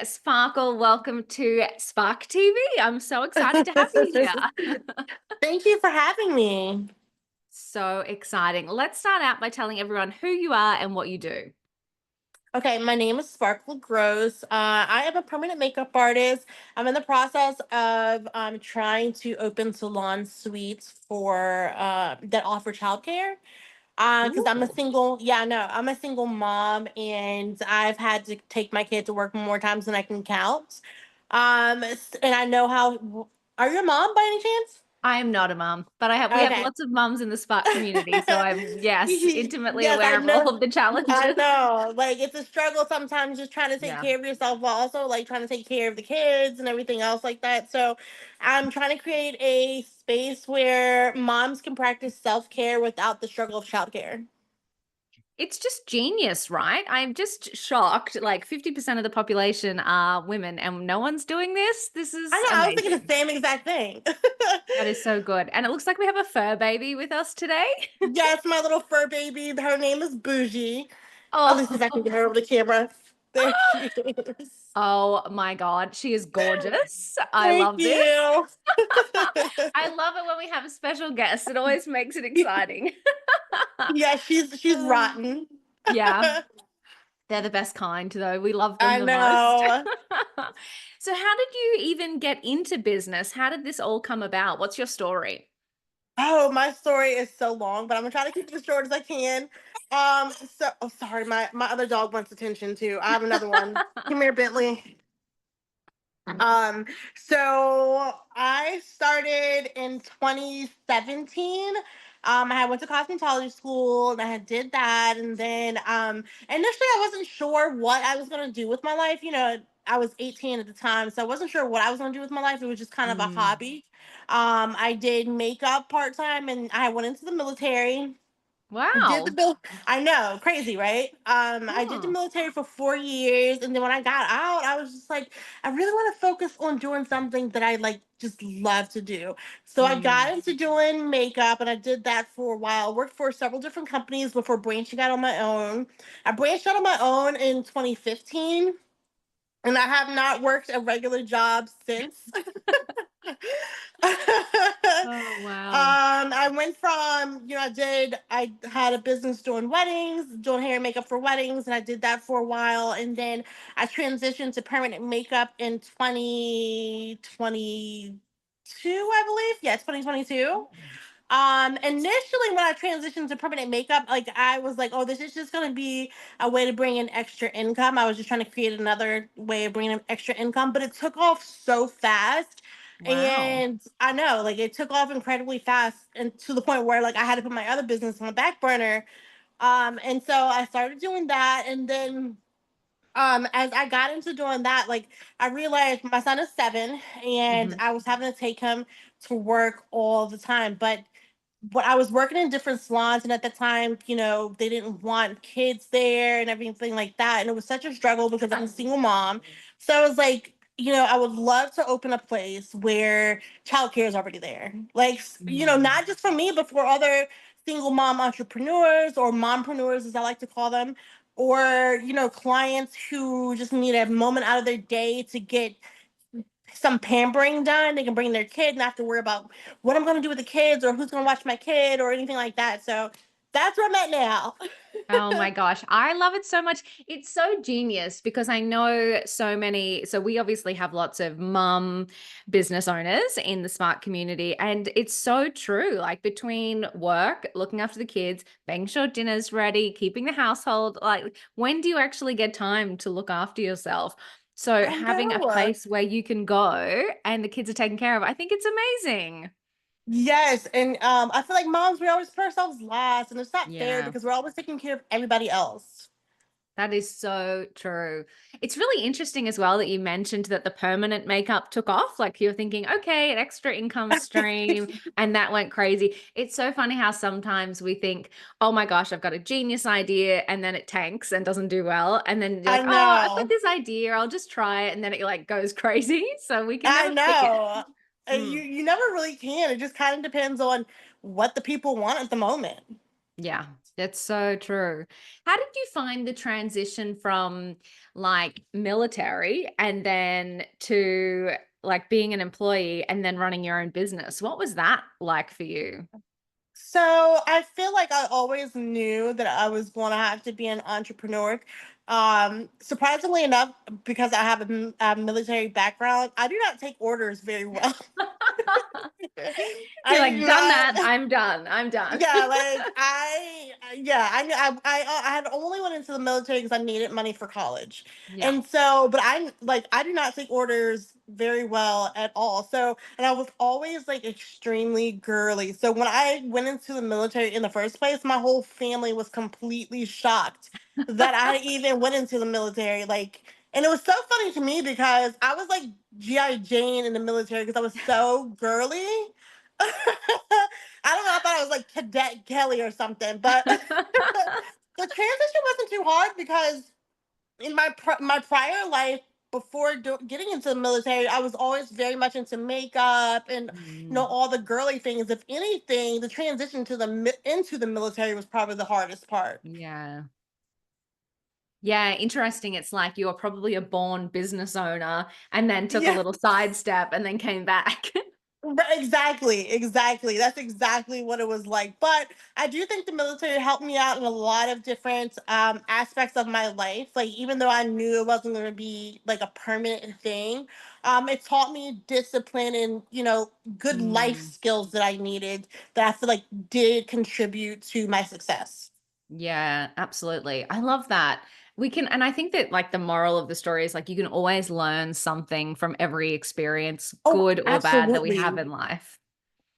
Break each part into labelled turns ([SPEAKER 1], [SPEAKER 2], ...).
[SPEAKER 1] Sparkle, welcome to Spark TV. I'm so excited to have you here.
[SPEAKER 2] Thank you for having me.
[SPEAKER 1] So exciting. Let's start out by telling everyone who you are and what you do.
[SPEAKER 2] Okay, my name is Sparkle Grose. I am a permanent makeup artist. I'm in the process of trying to open salon suites for that offer childcare. Because I'm a
[SPEAKER 1] Ooh.
[SPEAKER 2] single, yeah, no, I'm a single mom, and I've had to take my kid to work more times than I can count. And I know how. Are you a mom by any chance?
[SPEAKER 1] I am not a mum, but we have
[SPEAKER 2] Okay.
[SPEAKER 1] lots of mums in the Spark community, so I'm intimately
[SPEAKER 2] Yes,
[SPEAKER 1] aware
[SPEAKER 2] I
[SPEAKER 1] of all
[SPEAKER 2] know.
[SPEAKER 1] of the
[SPEAKER 2] I
[SPEAKER 1] challenges.
[SPEAKER 2] know. Like it's a struggle sometimes just trying to take
[SPEAKER 1] Yeah.
[SPEAKER 2] care of yourself while also like trying to take care of the kids and everything else like that. So I'm trying to create a space where moms can practice self-care without the struggle of childcare.
[SPEAKER 1] It's just genius, right? I'm just shocked. Like 50% of the population are women and no one's doing this. This
[SPEAKER 2] I
[SPEAKER 1] is
[SPEAKER 2] know, I was thinking the
[SPEAKER 1] amazing.
[SPEAKER 2] same exact thing.
[SPEAKER 1] That is so good. And it looks like we have a fur baby with us today.
[SPEAKER 2] Yes, my little fur baby. Her name is Bougie. At least if I can
[SPEAKER 1] Oh.
[SPEAKER 2] get her over the camera. There she is.
[SPEAKER 1] Oh my God, she is gorgeous. I
[SPEAKER 2] Thank
[SPEAKER 1] love this.
[SPEAKER 2] you.
[SPEAKER 1] I love it when we have a special guest. It always makes it exciting.
[SPEAKER 2] Yeah, she's rotten.
[SPEAKER 1] Yeah, they're the best kind, though. We love them
[SPEAKER 2] I
[SPEAKER 1] the most.
[SPEAKER 2] know.
[SPEAKER 1] So, how did you even get into business? How did this all come about? What's your story?
[SPEAKER 2] Oh, my story is so long, but I'm gonna try to keep it as short as I can. Sorry, my other dog wants attention too. I have another one. Come here, Bentley. Um, so I started in 2017. I went to cosmetology school and I had did that, and then initially I wasn't sure what I was gonna do with my life. I was 18 at the time, so I wasn't sure what I was gonna do with my life. It was just kind of a
[SPEAKER 1] Mm.
[SPEAKER 2] hobby. I did makeup part time, and I went into the military. Did the
[SPEAKER 1] Wow.
[SPEAKER 2] bill? I know, crazy, right? I did the
[SPEAKER 1] Oh.
[SPEAKER 2] military for 4 years, and then when I got out, I was just like, I really want to focus on doing something that I like, just love to do. So I
[SPEAKER 1] Mm.
[SPEAKER 2] got into doing makeup, and I did that for a while. I worked for several different companies before branching out on my own. I branched out on my own in 2015, and I have not worked a regular job since.
[SPEAKER 1] Oh, wow.
[SPEAKER 2] I went from, I had a business doing weddings, doing hair and makeup for weddings, and I did that for a while. And then I transitioned to permanent makeup in 2022, I believe. Yeah, 2022. Initially when I transitioned to permanent makeup, like I was like, oh, this is just gonna be a way to bring in extra income. I was just trying to create another way of bringing in extra income, but it took off so fast.
[SPEAKER 1] Wow.
[SPEAKER 2] And I know, like it took off incredibly fast, and to the point where like I had to put my other business on the back burner. And so I started doing that, and then as I got into doing that, like I realized my son is 7, and
[SPEAKER 1] Hmm.
[SPEAKER 2] I was having to take him to work all the time. But I was working in different salons, and at the time, they didn't want kids there and everything like that. And it was such a struggle because I'm a single mom. So I was like, I would love to open a place where childcare is already there. Like,
[SPEAKER 1] Mm.
[SPEAKER 2] not just for me, but for other single mom entrepreneurs or mompreneurs, as I like to call them, or, clients who just need a moment out of their day to get some pampering done. They can bring their kid, not have to worry about what I'm going to do with the kids or who's going to watch my kid or anything like that. So that's where I'm at now.
[SPEAKER 1] Oh my gosh, I love it so much. It's so genius because I know so many. So, we obviously have lots of mum business owners in the smart community, and it's so true. Like, between work, looking after the kids, making sure dinner's ready, keeping the household, like, when do you actually get time to look after yourself? So,
[SPEAKER 2] I
[SPEAKER 1] having a
[SPEAKER 2] know.
[SPEAKER 1] place where you can go and the kids are taken care of, I think it's amazing.
[SPEAKER 2] Yes, and I feel like moms, we always put ourselves last, and it's not fair
[SPEAKER 1] Yeah.
[SPEAKER 2] because we're always taking care of everybody else.
[SPEAKER 1] That is so true. It's really interesting as well that you mentioned that the permanent makeup took off. Like, you're thinking, okay, an extra income stream, and that went crazy. It's so funny how sometimes we think, oh my gosh, I've got a genius idea, and then it tanks and doesn't do well. And then you're
[SPEAKER 2] I
[SPEAKER 1] like, oh, I've got
[SPEAKER 2] know.
[SPEAKER 1] this idea, I'll just try it. And then it like goes crazy. So we can
[SPEAKER 2] I
[SPEAKER 1] never pick it.
[SPEAKER 2] know. You
[SPEAKER 1] Mm.
[SPEAKER 2] you never really can. It just kind of depends on what the people want at the moment.
[SPEAKER 1] Yeah, that's so true. How did you find the transition from like military and then to like being an employee and then running your own business? What was that like for you?
[SPEAKER 2] So I feel like I always knew that I was going to have to be an entrepreneur. Surprisingly enough, because I have a military background, I do not take orders very well.
[SPEAKER 1] You're
[SPEAKER 2] I
[SPEAKER 1] like,
[SPEAKER 2] do
[SPEAKER 1] done that.
[SPEAKER 2] not.
[SPEAKER 1] I'm done. I'm done.
[SPEAKER 2] Yeah, like yeah, I had only went into the military because I needed money for college,
[SPEAKER 1] Yeah.
[SPEAKER 2] and so, but I do not take orders very well at all. So, and I was always like extremely girly. So when I went into the military in the first place, my whole family was completely shocked that I even went into the military. Like, and it was so funny to me because I was like GI Jane in the military because I was so girly. I don't know. I thought I was like Cadet Kelly or something, but the transition wasn't too hard because in my prior life before getting into the military, I was always very much into makeup and
[SPEAKER 1] Mm,
[SPEAKER 2] all the girly things. If anything, the transition to into the military was probably the hardest part.
[SPEAKER 1] yeah. Yeah, interesting. It's like you were probably a born business owner and then took a
[SPEAKER 2] Yeah.
[SPEAKER 1] little sidestep and then came back.
[SPEAKER 2] Right, exactly, exactly. That's exactly what it was like. But I do think the military helped me out in a lot of different aspects of my life. Like even though I knew it wasn't going to be like a permanent thing, it taught me discipline and good life
[SPEAKER 1] Mm.
[SPEAKER 2] skills that I needed that I feel like did contribute to my success.
[SPEAKER 1] Yeah, absolutely. I love that. We can, and I think that like the moral of the story is like you can always learn something from every experience,
[SPEAKER 2] Oh,
[SPEAKER 1] good or bad, that we have
[SPEAKER 2] absolutely.
[SPEAKER 1] in life.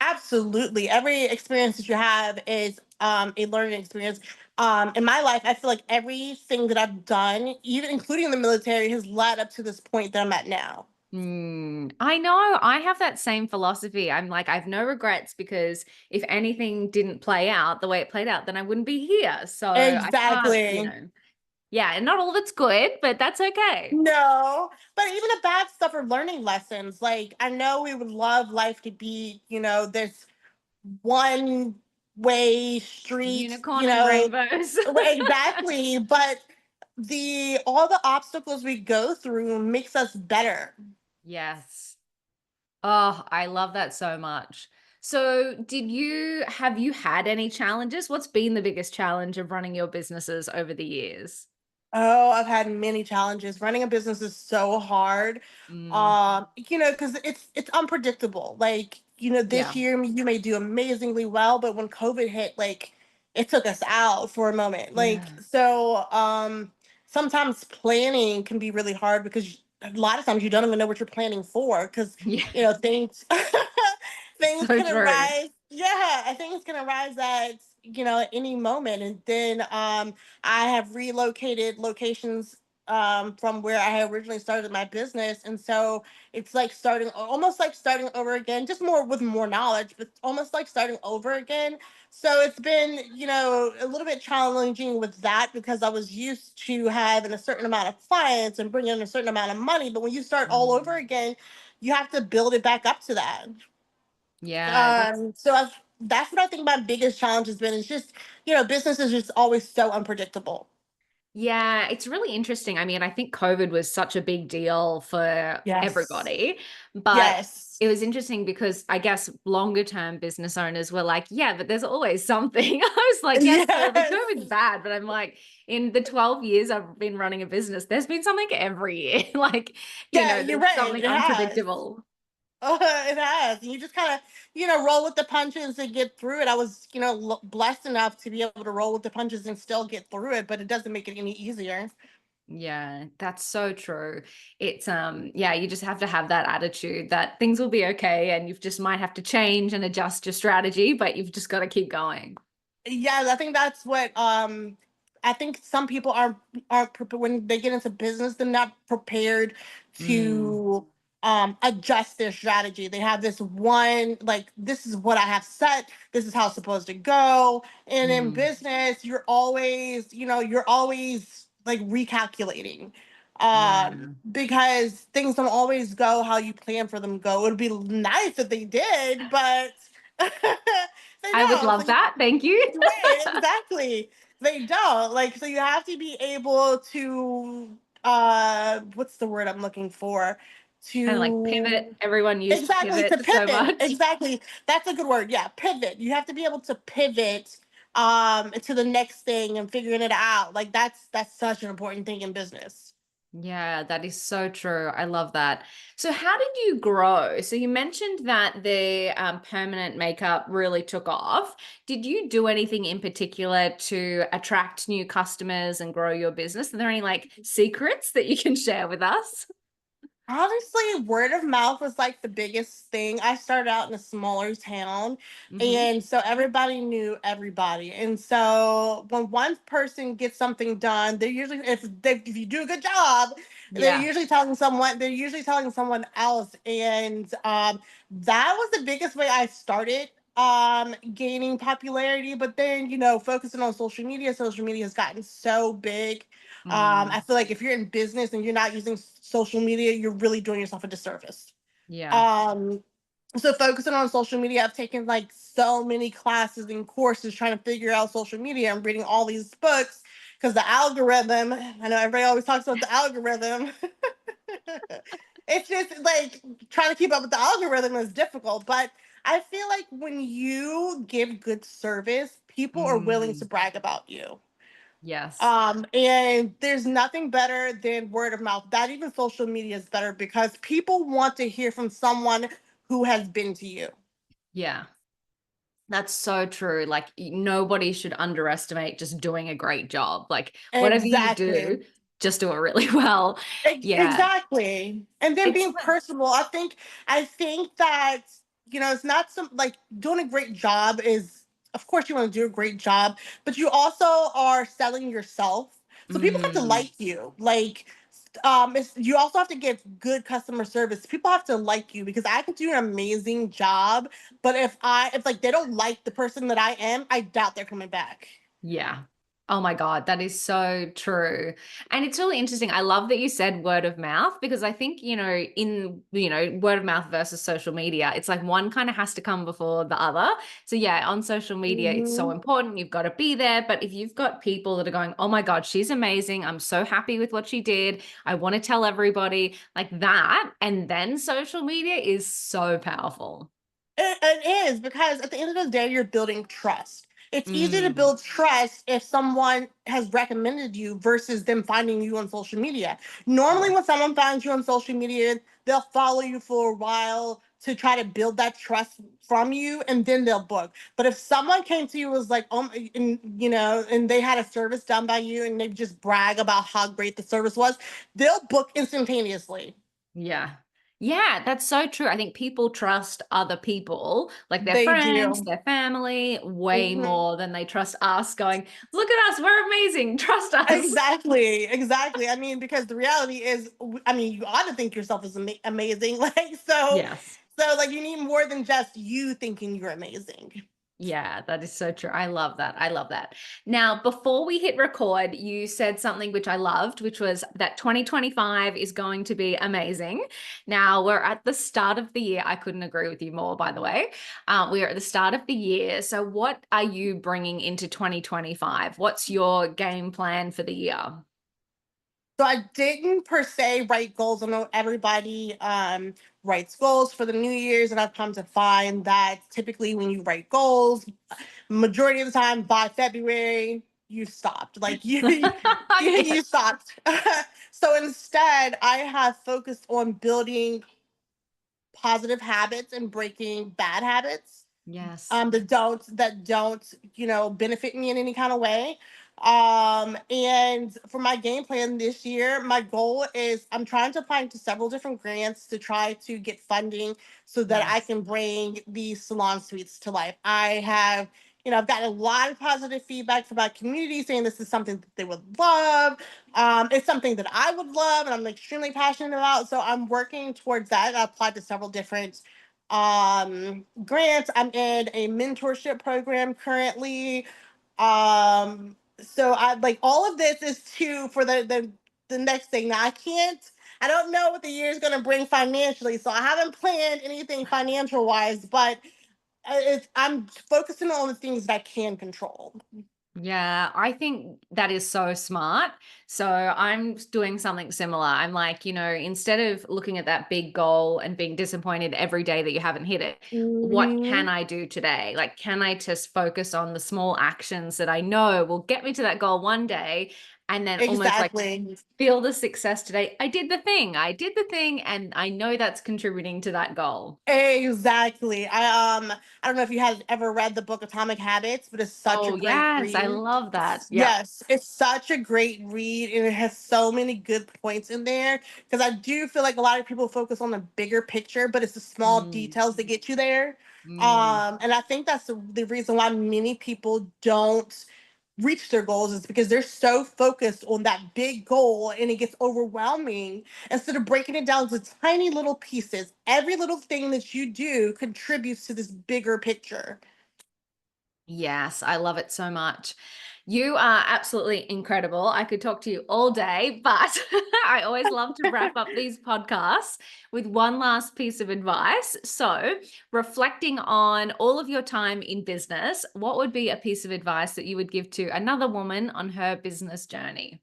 [SPEAKER 2] Absolutely. Every experience that you have is a learning experience. In my life, I feel like everything that I've done, even including the military, has led up to this point that I'm at now.
[SPEAKER 1] I know. I have that same philosophy. I'm like, I have no regrets because if anything didn't play out the way it played out, then I wouldn't be here. So I can't,
[SPEAKER 2] Exactly.
[SPEAKER 1] yeah, and not all of it's good, but that's okay.
[SPEAKER 2] No, but even the bad stuff are learning lessons. Like, I know we would love life to be, this one way street,
[SPEAKER 1] Unicorn and rainbows.
[SPEAKER 2] exactly. But the all the obstacles we go through makes us better.
[SPEAKER 1] Yes. Oh, I love that so much. So, have you had any challenges? What's been the biggest challenge of running your businesses over the years?
[SPEAKER 2] Oh, I've had many challenges. Running a business is so hard.
[SPEAKER 1] Mm,
[SPEAKER 2] Because it's unpredictable. Like, this
[SPEAKER 1] yeah.
[SPEAKER 2] year you may do amazingly well, but when COVID hit, like it took us out for a moment. Like,
[SPEAKER 1] Yeah.
[SPEAKER 2] so sometimes planning can be really hard because a lot of times you don't even know what you're planning for because
[SPEAKER 1] Yeah.
[SPEAKER 2] things things
[SPEAKER 1] So
[SPEAKER 2] can
[SPEAKER 1] true.
[SPEAKER 2] arise. Yeah, things can arise at at any moment. And then I have relocated locations from where I had originally started my business. And so it's like almost like starting over again, just more with more knowledge, but almost like starting over again. So it's been, a little bit challenging with that because I was used to having a certain amount of clients and bringing in a certain amount of money. But when you start all over
[SPEAKER 1] Mm,
[SPEAKER 2] again, you have to build it back up to that.
[SPEAKER 1] yeah,
[SPEAKER 2] That's what I think my biggest challenge has been. It's just, business is just always so unpredictable.
[SPEAKER 1] yeah, it's really interesting. I mean, I think COVID was such a big deal for
[SPEAKER 2] Yes.
[SPEAKER 1] everybody, but
[SPEAKER 2] Yes.
[SPEAKER 1] it was interesting because I guess longer term business owners were like, yeah, but there's always something. I was like, yes, the
[SPEAKER 2] Yes.
[SPEAKER 1] COVID's bad, but I'm like, in the 12 years I've been running a business, there's been something every year. Like,
[SPEAKER 2] Yeah, you're
[SPEAKER 1] there's
[SPEAKER 2] right.
[SPEAKER 1] something
[SPEAKER 2] It has.
[SPEAKER 1] unpredictable.
[SPEAKER 2] It has. And you just kind of, roll with the punches and get through it. I was, blessed enough to be able to roll with the punches and still get through it, but it doesn't make it any easier.
[SPEAKER 1] Yeah, that's so true. It's yeah, you just have to have that attitude that things will be okay and you just might have to change and adjust your strategy, but you've just got to keep going.
[SPEAKER 2] Yeah, I think that's what I think some people aren't when they get into business, they're not prepared
[SPEAKER 1] Mm,
[SPEAKER 2] to adjust their strategy. They have this one, like, this is what I have set, this is how it's supposed to go. And in
[SPEAKER 1] mm,
[SPEAKER 2] business, you're always like recalculating.
[SPEAKER 1] yeah.
[SPEAKER 2] Because things don't always go how you plan for them to go. It would be nice if they did, but They
[SPEAKER 1] I would
[SPEAKER 2] don't. So
[SPEAKER 1] love that. Thank you.
[SPEAKER 2] right, exactly. They don't. Like, so you have to be able to what's the word I'm looking for?
[SPEAKER 1] Kind of like
[SPEAKER 2] To
[SPEAKER 1] pivot. Everyone used
[SPEAKER 2] exactly to
[SPEAKER 1] pivot so
[SPEAKER 2] pivot.
[SPEAKER 1] much.
[SPEAKER 2] Exactly. That's a good word. Yeah, pivot. You have to be able to pivot to the next thing and figuring it out. Like that's such an important thing in business.
[SPEAKER 1] Yeah, that is so true. I love that. So, how did you grow? So, you mentioned that the permanent makeup really took off. Did you do anything in particular to attract new customers and grow your business? Are there any like secrets that you can share with us?
[SPEAKER 2] Honestly, word of mouth was like the biggest thing. I started out in a smaller town,
[SPEAKER 1] Hmm.
[SPEAKER 2] and so everybody knew everybody. And so when one person gets something done, they're usually if you do a good job,
[SPEAKER 1] Yeah.
[SPEAKER 2] they're usually telling someone else. And that was the biggest way I started gaining popularity. But then, focusing on social media has gotten so big. I
[SPEAKER 1] Mm,
[SPEAKER 2] feel like if you're in business and you're not using social media, you're really doing yourself a disservice.
[SPEAKER 1] yeah.
[SPEAKER 2] Um, so focusing on social media, I've taken like so many classes and courses trying to figure out social media and reading all these books because the algorithm, I know everybody always talks about the algorithm. It's just like trying to keep up with the algorithm is difficult, but I feel like when you give good service, people are willing to
[SPEAKER 1] Mm,
[SPEAKER 2] brag about you.
[SPEAKER 1] yes.
[SPEAKER 2] And there's nothing better than word of mouth. That even social media is better because people want to hear from someone who has been to you.
[SPEAKER 1] Yeah. That's so true. Like, nobody should underestimate just doing a great job. Like, whatever you
[SPEAKER 2] Exactly.
[SPEAKER 1] do, just do it really well. Yeah.
[SPEAKER 2] Exactly. And then
[SPEAKER 1] It's
[SPEAKER 2] being personable. I think that, it's not some like doing a great job is of course you want to do a great job, but you also are selling yourself. So people have to
[SPEAKER 1] mm,
[SPEAKER 2] like you. Like you also have to give good customer service. People have to like you because I can do an amazing job, but if like they don't like the person that I am, I doubt they're coming back.
[SPEAKER 1] yeah. Oh my God, that is so true. And it's really interesting. I love that you said word of mouth because I think, word of mouth versus social media, it's like one kind of has to come before the other. So, yeah, on social media, it's so
[SPEAKER 2] Mhm.
[SPEAKER 1] important. You've got to be there. But if you've got people that are going, oh my God, she's amazing. I'm so happy with what she did. I want to tell everybody like that. And then social media is so powerful.
[SPEAKER 2] It is because at the end of the day, you're building trust. It's easy to
[SPEAKER 1] Mm,
[SPEAKER 2] build trust if someone has recommended you versus them finding you on social media. Normally,
[SPEAKER 1] yeah.
[SPEAKER 2] when someone finds you on social media, they'll follow you for a while to try to build that trust from you, and then they'll book. But if someone came to you was like, and they had a service done by you, and they just brag about how great the service was, they'll book instantaneously.
[SPEAKER 1] Yeah. Yeah, that's so true. I think people trust other people, like their
[SPEAKER 2] They
[SPEAKER 1] friends,
[SPEAKER 2] do.
[SPEAKER 1] their family, way
[SPEAKER 2] Mhm.
[SPEAKER 1] more than they trust us, going, look at us, we're amazing, trust us.
[SPEAKER 2] Exactly, exactly. I mean, because the reality is, I mean, you ought to think yourself is amazing. Like,
[SPEAKER 1] Yes.
[SPEAKER 2] like you need more than just you thinking you're amazing.
[SPEAKER 1] Yeah, that is so true. I love that. I love that. Now, before we hit record, you said something which I loved, which was that 2025 is going to be amazing. Now, we're at the start of the year. I couldn't agree with you more, by the way. We are at the start of the year. So, what are you bringing into 2025? What's your game plan for the year?
[SPEAKER 2] So I didn't per se write goals. I know everybody writes goals for the New Year's, and I've come to find that typically when you write goals, majority of the time by February you stopped. Like you
[SPEAKER 1] Yes.
[SPEAKER 2] stopped. So instead, I have focused on building positive habits and breaking bad habits
[SPEAKER 1] Yes.
[SPEAKER 2] that don't benefit me in any kind of way. And for my game plan this year, my goal is I'm trying to apply to several different grants to try to get funding so that I
[SPEAKER 1] Nice.
[SPEAKER 2] can bring these salon suites to life. I've gotten a lot of positive feedback from my community saying this is something that they would love. It's something that I would love and I'm extremely passionate about. So I'm working towards that. I applied to several different grants. I'm in a mentorship program currently. So I like all of this is for the next thing. Now I don't know what the year is going to bring financially, so I haven't planned anything financial wise, but I'm focusing on the things that I can control.
[SPEAKER 1] Yeah, I think that is so smart. So I'm doing something similar. I'm like, instead of looking at that big goal and being disappointed every day that you haven't hit it, what can
[SPEAKER 2] Mhm.
[SPEAKER 1] I do today? Like, can I just focus on the small actions that I know will get me to that goal one day? And then almost like
[SPEAKER 2] Exactly.
[SPEAKER 1] feel the success today. I did the thing. I did the thing. And I know that's contributing to that goal.
[SPEAKER 2] Exactly. I don't know if you had ever read the book Atomic Habits, but it's such a
[SPEAKER 1] Oh,
[SPEAKER 2] great
[SPEAKER 1] yes. I
[SPEAKER 2] read.
[SPEAKER 1] love that. Yeah.
[SPEAKER 2] Yes, it's such a great read and it has so many good points in there because I do feel like a lot of people focus on the bigger picture, but it's the small
[SPEAKER 1] Mm,
[SPEAKER 2] details that get you there.
[SPEAKER 1] mm.
[SPEAKER 2] And I think that's the reason why many people don't reach their goals is because they're so focused on that big goal and it gets overwhelming instead of breaking it down to tiny little pieces. Every little thing that you do contributes to this bigger picture.
[SPEAKER 1] Yes, I love it so much. You are absolutely incredible. I could talk to you all day, but I always love to wrap up these podcasts with one last piece of advice. So, reflecting on all of your time in business, what would be a piece of advice that you would give to another woman on her business journey?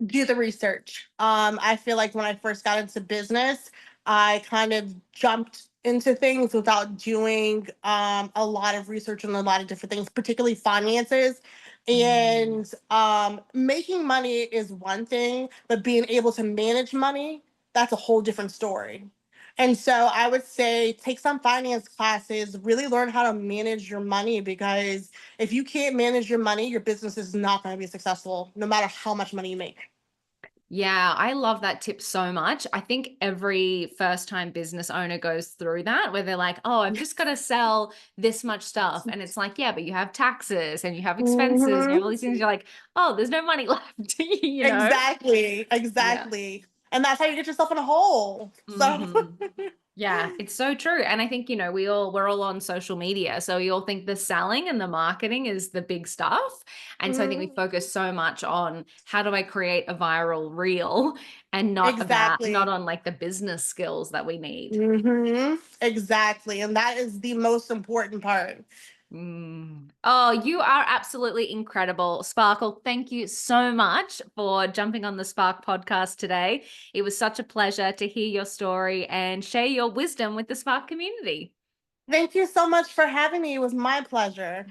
[SPEAKER 2] Do the research. I feel like when I first got into business, I kind of jumped into things without doing a lot of research on a lot of different things, particularly finances.
[SPEAKER 1] Mm.
[SPEAKER 2] And making money is one thing, but being able to manage money, that's a whole different story. And so I would say take some finance classes, really learn how to manage your money because if you can't manage your money, your business is not going to be successful, no matter how much money you make.
[SPEAKER 1] Yeah, I love that tip so much. I think every first time business owner goes through that where they're like, oh, I've just got to sell this much stuff. And it's like, yeah, but you have taxes and you have expenses and you have all
[SPEAKER 2] Mhm.
[SPEAKER 1] these things. You're like, oh, there's no money left, you know?
[SPEAKER 2] Exactly,
[SPEAKER 1] Yeah.
[SPEAKER 2] exactly. And that's how you get yourself in a hole. So
[SPEAKER 1] Hmm. Yeah, it's so true. And I think, we're all on social media. So we all think the selling and the marketing is the big stuff. And so I think we
[SPEAKER 2] mhm.
[SPEAKER 1] focus so much on how do I create a viral reel and not
[SPEAKER 2] Exactly.
[SPEAKER 1] on like the business skills that we need.
[SPEAKER 2] Exactly. And that is the most important part.
[SPEAKER 1] Mm. Oh, you are absolutely incredible. Sparkle, thank you so much for jumping on the Spark podcast today. It was such a pleasure to hear your story and share your wisdom with the Spark community.
[SPEAKER 2] Thank you so much for having me. It was my pleasure.